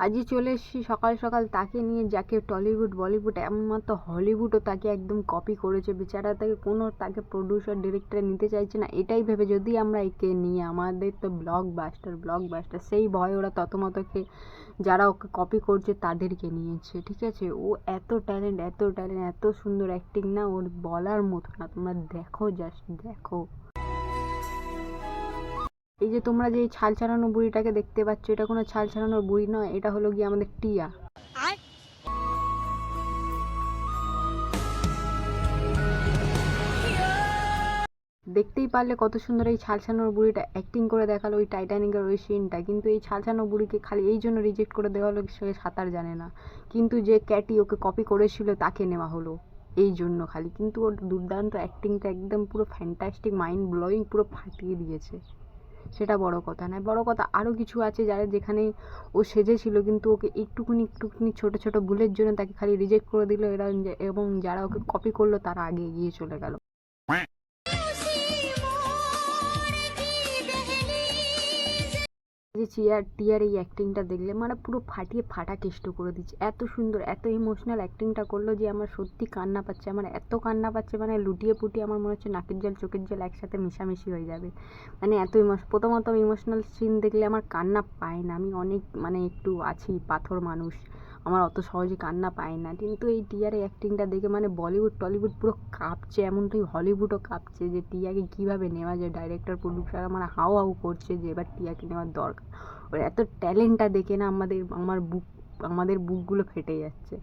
আজই চলে এসেছি সকাল সকাল তাকে নিয়ে, যাকে টলিউড বলিউড এমনমাত্র হলিউডও তাকে একদম কপি করেছে। বেচারা তাকে কোনো তাকে প্রডিউসার ডিরেক্টর নিতে চাইছে না, এটাই ভেবে যদি আমরা একে নিয়ে আমাদের তো ব্লকবাস্টার সেই ভয় ওরা ততমতকে যারা ওকে কপি করছে তাদেরকে নিয়েছে। ঠিক আছে, ও এত ট্যালেন্ট এত সুন্দর অ্যাক্টিং না, ওর বলার মতো না। তোমরা দেখো, জাস্ট দেখো। এই যে তোমরা যে ছাল ছাড়ানো বুড়িটাকে দেখতে পাচ্ছ, এটা কোনো ছাল ছাড়ানোর বুড়ি নয়, এটা হলো গিয়ে আমাদের টিয়া। দেখতেই পারলে কত সুন্দর এই ছাল ছাড়ানোর বুড়িটা অ্যাক্টিং করে দেখালো ওই টাইটানিকের ওই সিনটা। কিন্তু এই ছাল ছাড়ানো বুড়িকে খালি এই জন্য রিজেক্ট করে দেওয়া হলো, সে সাঁতার জানে না। কিন্তু যে ক্যাটি ওকে কপি করেছিল তাকে নেওয়া হলো এই জন্য খালি। কিন্তু ওর দুর্দান্ত অ্যাক্টিংটা একদম পুরো ফ্যান্টাস্টিক, মাইন্ড ব্লোয়িং, পুরো ফাটিয়ে দিয়েছে। সেটা বড় কথা নয়, বড় কথা আরও কিছু আছে যারা যেখানে ও সেজেছিল, কিন্তু ওকে একটুখানি ছোট ছোট ভুলের জন্য তাকে খালি রিজেক্ট করে দিল এরা, এবং যারা ওকে কপি করলো তারা আগে এগিয়ে চলে গেল। যে টিয়ার এই অ্যাক্টিংটা দেখলে মানে পুরো ফাটিয়ে ফাটা কেষ্ট করে দিচ্ছে। এত সুন্দর এত ইমোশনাল অ্যাক্টিংটা করলো যে আমার সত্যি কান্না পাচ্ছে। আমার এত কান্না পাচ্ছে মানে লুটিয়ে পুটিয়ে আমার মনে হচ্ছে নাকের জল চোখের জল একসাথে মিশামিশি হয়ে যাবে। মানে এত প্রথমত ইমোশনাল সিন দেখলে আমার কান্না পায় না। আমি অনেক মানে একটু আছি পাথর মানুষ, আমার অত সহজে কান্না পায় না। কিন্তু এই টিয়ার অ্যাক্টিংটা দেখে মানে বলিউড টলিউড পুরো কাঁপছে, এমনটাই হলিউডও কাঁপছে যে টিয়াকে কীভাবে নেওয়া যায়। ডাইরেক্টর প্রডিউসার মানে হাউ হাউ করছে যে এবার টিয়াকে নেওয়ার দরকার। ওর এত ট্যালেন্টটা দেখে না আমাদের বুকগুলো ফেটে যাচ্ছে।